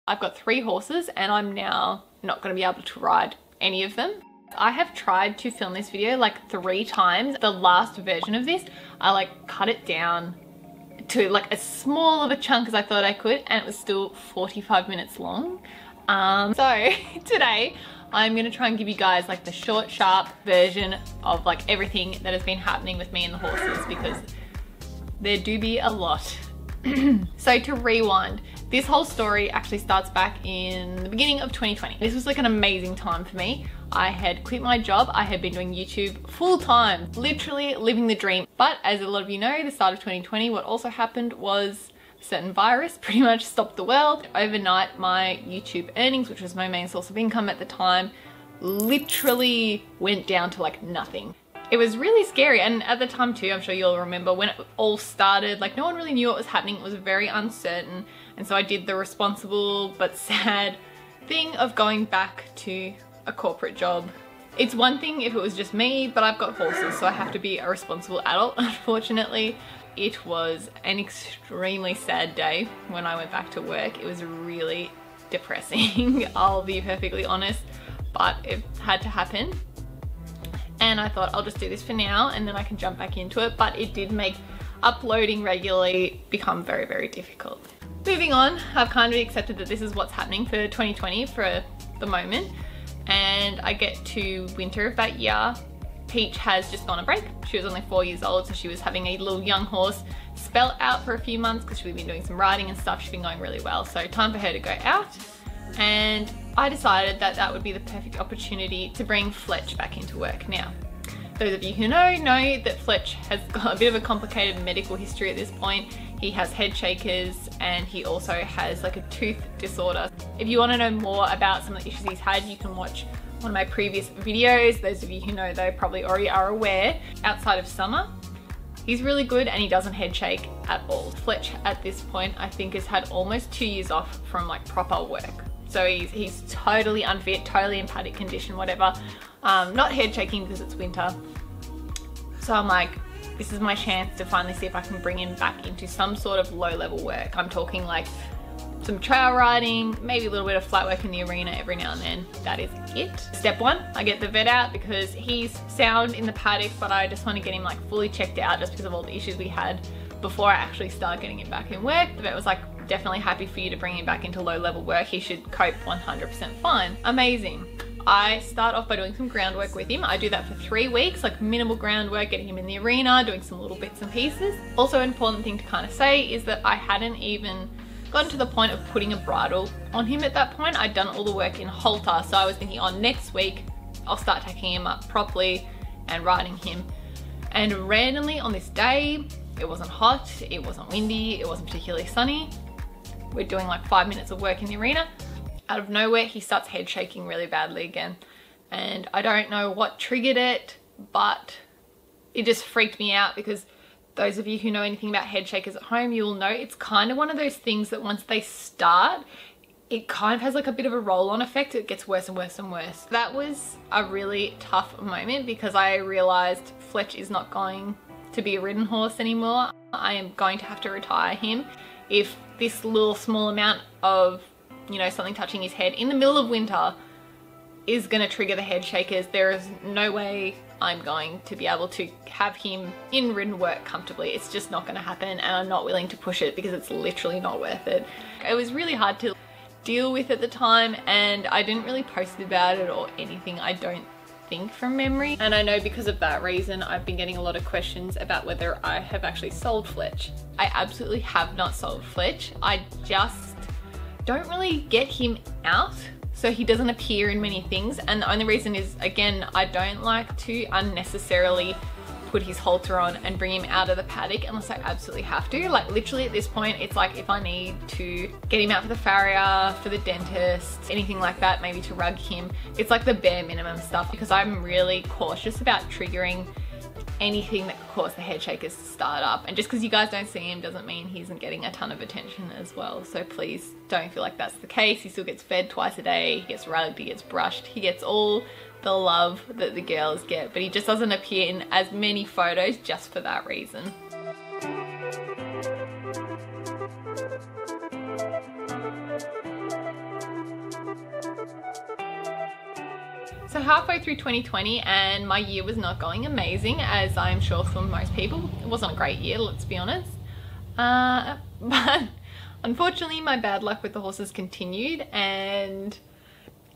I've got 3 horses and I'm now not going to be able to ride any of them. I have tried to film this video like 3 times. The last version of this, I like cut it down to like as small of a chunk as I thought I could, and it was still 45 minutes long. So today I'm gonna try and give you guys like the short, sharp version of like everything that has been happening with me and the horses, because there do be a lot. So to rewind, this whole story actually starts back in the beginning of 2020. This was like an amazing time for me. I had quit my job. I had been doing YouTube full time, literally living the dream. But as a lot of you know, the start of 2020, what also happened was a certain virus pretty much stopped the world. Overnight, my YouTube earnings, which was my main source of income at the time, literally went down to like nothing. It was really scary, and at the time too, I'm sure you'll remember when it all started, like no one really knew what was happening. It was very uncertain, and so I did the responsible but sad thing of going back to a corporate job. It's one thing if it was just me, but I've got horses, so I have to be a responsible adult. Unfortunately, it was an extremely sad day when I went back to work. It was really depressing, I'll be perfectly honest, but it had to happen. And I thought I'll just do this for now and then I can jump back into it, but it did make uploading regularly become very, very difficult. Moving on, I've kind of accepted that this is what's happening for 2020 for the moment, and I get to winter of that year. Peach has just gone on a break. She was only 4 years old, so she was having a little young horse spell out for a few months because she'd been doing some riding and stuff. She's been going really well, so time for her to go out. And I decided that that would be the perfect opportunity to bring Fletch back into work. Now, those of you who know that Fletch has got a bit of a complicated medical history at this point. He has head shakers and he also has like a tooth disorder. If you want to know more about some of the issues he's had, you can watch one of my previous videos. Those of you who know though probably already are aware. Outside of summer, he's really good and he doesn't head shake at all. Fletch at this point I think has had almost 2 years off from like proper work. So he's totally unfit, totally in paddock condition, whatever. Not head shaking because it's winter. So I'm like, this is my chance to finally see if I can bring him back into some sort of low level work. I'm talking like some trail riding, maybe a little bit of flat work in the arena every now and then. That is it. Step 1, I get the vet out because he's sound in the paddock, but I just want to get him like fully checked out just because of all the issues we had before I actually start getting him back in work. The vet was like, definitely happy for you to bring him back into low level work. He should cope 100% fine. Amazing. I start off by doing some groundwork with him. I do that for 3 weeks, like minimal groundwork, getting him in the arena, doing some little bits and pieces. Also, an important thing to kind of say is that I hadn't even gotten to the point of putting a bridle on him at that point. I'd done all the work in halter, so I was thinking, oh, next week I'll start taking him up properly and riding him. And randomly on this day, it wasn't hot, it wasn't windy, it wasn't particularly sunny. We're doing like 5 minutes of work in the arena. Out of nowhere, he starts head shaking really badly again. And I don't know what triggered it, but it just freaked me out because those of you who know anything about head shakers at home, you will know it's kind of one of those things that once they start, it kind of has like a bit of a roll-on effect. It gets worse and worse and worse. That was a really tough moment because I realized Fletch is not going to be a ridden horse anymore. I am going to have to retire him if this little small amount of, you know, something touching his head in the middle of winter is going to trigger the head shakers. There is no way I'm going to be able to have him in ridden work comfortably. It's just not going to happen, and I'm not willing to push it because it's literally not worth it. It was really hard to deal with at the time, and I didn't really post about it or anything, I don't think, from memory. And I know because of that reason I've been getting a lot of questions about whether I have actually sold Fletch. I absolutely have not sold Fletch. I just don't really get him out so he doesn't appear in many things, and the only reason is, again, I don't like to unnecessarily put his halter on and bring him out of the paddock unless I absolutely have to. Like literally at this point, it's like if I need to get him out for the farrier, for the dentist, anything like that, maybe to rug him, it's like the bare minimum stuff because I'm really cautious about triggering anything that could cause the head shakers to start up. And just because you guys don't see him doesn't mean he isn't getting a ton of attention as well. So please don't feel like that's the case. He still gets fed twice a day, he gets rugged, he gets brushed, he gets all the love that the girls get, but he just doesn't appear in as many photos just for that reason. So halfway through 2020 and my year was not going amazing, as I'm sure for most people. It wasn't a great year, let's be honest. But unfortunately my bad luck with the horses continued, and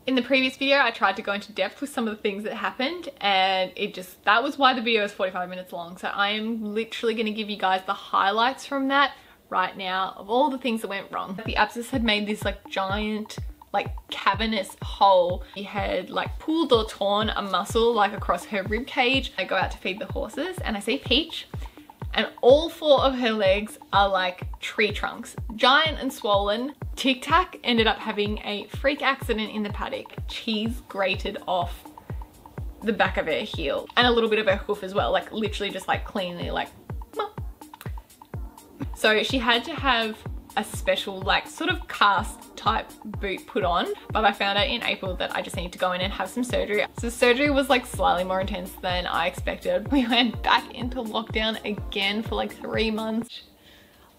in the previous video I tried to go into depth with some of the things that happened, and that was why the video is 45 minutes long. So I am literally going to give you guys the highlights from that right now of all the things that went wrong. The abscess had made this like giant cavernous hole. He had like pulled or torn a muscle like across her rib cage. I go out to feed the horses and I see Peach, and all 4 of her legs are like tree trunks, giant and swollen. Tic Tac ended up having a freak accident in the paddock. Cheese grated off the back of her heel and a little bit of her hoof as well, like literally just like cleanly like. So she had to have a special like sort of cast type boot put on, but I found out in April that I just need to go in and have some surgery. So surgery was like slightly more intense than I expected. We went back into lockdown again for like 3 months.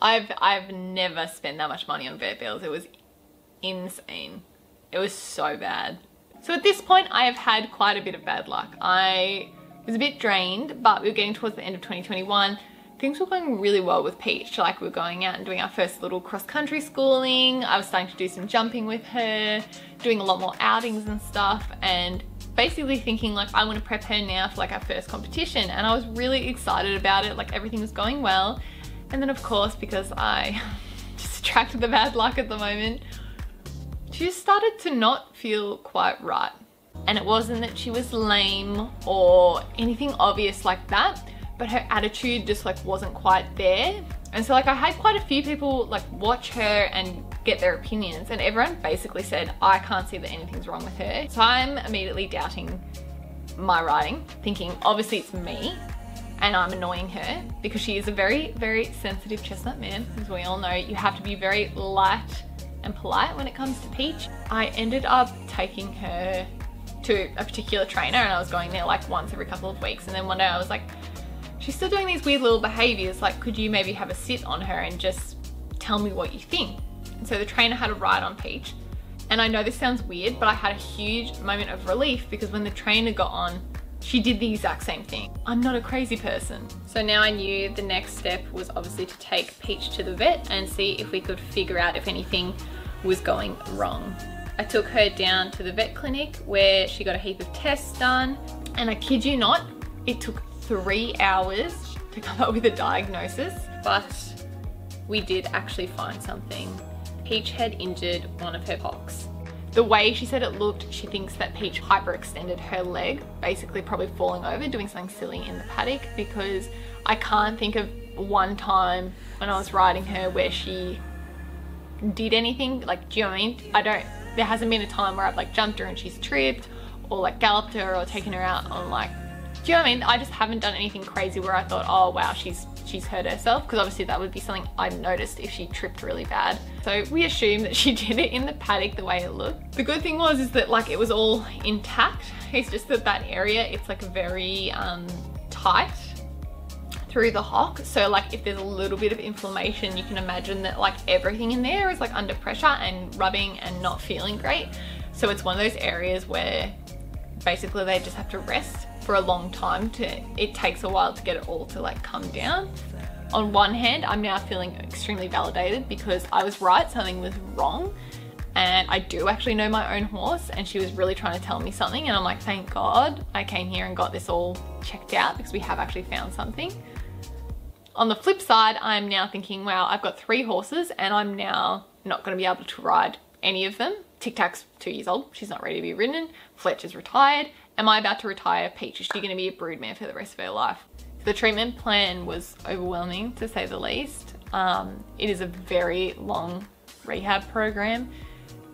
I've never spent that much money on vet bills. It was insane. It was so bad. So at this point I have had quite a bit of bad luck. I was a bit drained, but we were getting towards the end of 2021. Things were going really well with Peach. Like we were going out and doing our first little cross-country schooling. I was starting to do some jumping with her, doing a lot more outings and stuff, and basically thinking like I want to prep her now for like our first competition. And I was really excited about it. Like everything was going well. And then of course, because I just attracted the bad luck at the moment, she just started to not feel quite right. And it wasn't that she was lame or anything obvious like that, but her attitude just like wasn't quite there. And so like I had quite a few people like watch her and get their opinions, and everyone basically said I can't see that anything's wrong with her. So I'm immediately doubting my riding, thinking obviously it's me and I'm annoying her, because she is a very, very sensitive chestnut mare. As we all know, you have to be very light and polite when it comes to Peach. I ended up taking her to a particular trainer, and I was going there like once every couple of weeks, and then one day I was like, she's still doing these weird little behaviors, like could you maybe have a sit on her and just tell me what you think? And so the trainer had a ride on Peach, and I know this sounds weird, but I had a huge moment of relief, because when the trainer got on, she did the exact same thing. I'm not a crazy person. So now I knew the next step was obviously to take Peach to the vet and see if we could figure out if anything was going wrong. I took her down to the vet clinic where she got a heap of tests done, and I kid you not, it took 3 hours to come up with a diagnosis, but we did actually find something. Peach had injured one of her hocks. The way she said it looked, she thinks that Peach hyperextended her leg, basically probably falling over, doing something silly in the paddock, because I can't think of one time when I was riding her where she did anything, like, do you know what I mean? There hasn't been a time where I've like jumped her and she's tripped, or like galloped her or taken her out on like, do you know what I mean? I just haven't done anything crazy where I thought, oh wow, she's hurt herself, because obviously that would be something I'd noticed if she tripped really bad. So we assumed that she did it in the paddock the way it looked. The good thing is that like it was all intact. It's just that area, it's like very tight through the hock. So like if there's a little bit of inflammation, you can imagine that like everything in there is like under pressure and rubbing and not feeling great. So it's one of those areas where basically they just have to rest for a long time. It takes a while to get it all to like come down. On one hand, I'm now feeling extremely validated because I was right, something was wrong, and I do actually know my own horse, and she was really trying to tell me something, and I'm like, thank God I came here and got this all checked out, because we have actually found something. On the flip side, I'm now thinking, wow, I've got 3 horses and I'm now not going to be able to ride any of them. Tic Tac's 2 years old, she's not ready to be ridden. Fletch is retired. Am I about to retire Peach? Is she going to be a broodmare for the rest of her life? The treatment plan was overwhelming, to say the least. It is a very long rehab program,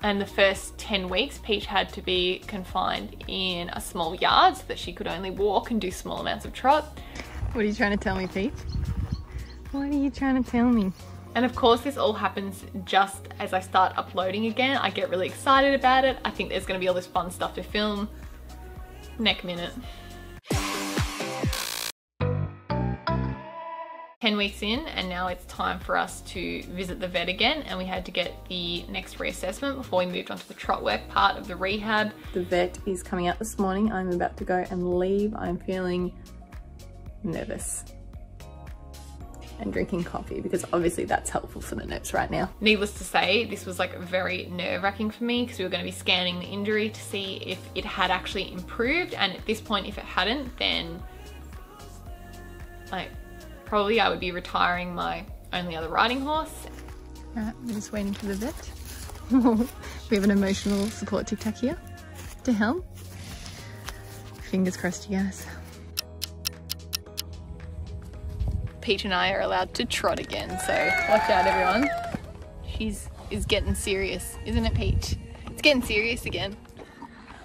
and the first 10 weeks Peach had to be confined in a small yard so that she could only walk and do small amounts of trot. What are you trying to tell me, Peach? What are you trying to tell me? And of course this all happens just as I start uploading again. I get really excited about it. I think there's going to be all this fun stuff to film. Neck minute. 10 10 weeks in, and now it's time for us to visit the vet again, and we had to get the next reassessment before we moved on to the trot work part of the rehab. The vet is coming out this morning. I'm about to go and leave. I'm feeling nervous and drinking coffee because obviously that's helpful for the nerves right now. Needless to say, this was like very nerve-wracking for me because we were going to be scanning the injury to see if it had actually improved, and at this point if it hadn't, then like probably I would be retiring my only other riding horse. Alright, we're just waiting for the vet. We have an emotional support tic-tac here to help. Fingers crossed, you guys. Peach and I are allowed to trot again, so watch out everyone. Is getting serious, isn't it, Peach? It's getting serious again.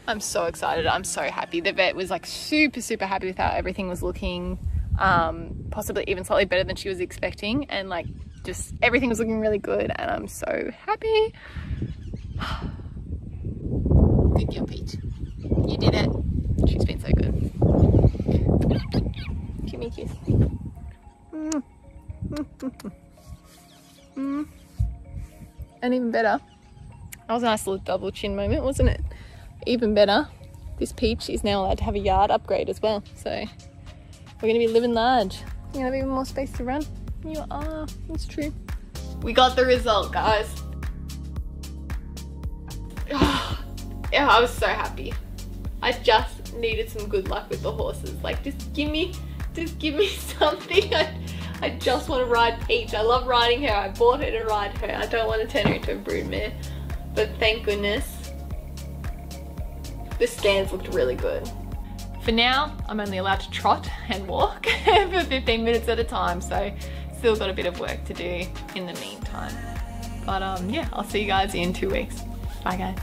I'm so excited, I'm so happy. The vet was like super happy with how everything was looking, possibly even slightly better than she was expecting, and like just everything was looking really good, and I'm so happy. Good girl, Peach. You did it. She's been so good. Give me a kiss. And even better, that was a nice little double chin moment, wasn't it? Even better, this Peach is now allowed to have a yard upgrade as well, so we're gonna be living large. You're gonna have even more space to run. You are, that's true. We got the result, guys. Yeah, I was so happy. I just needed some good luck with the horses. Like, just give me something. I just want to ride Peach. I love riding her. I bought her to ride her. I don't want to turn her into a broodmare. But thank goodness, the scans looked really good. For now, I'm only allowed to trot and walk for 15 minutes at a time, so still got a bit of work to do in the meantime. But yeah, I'll see you guys in 2 weeks. Bye guys.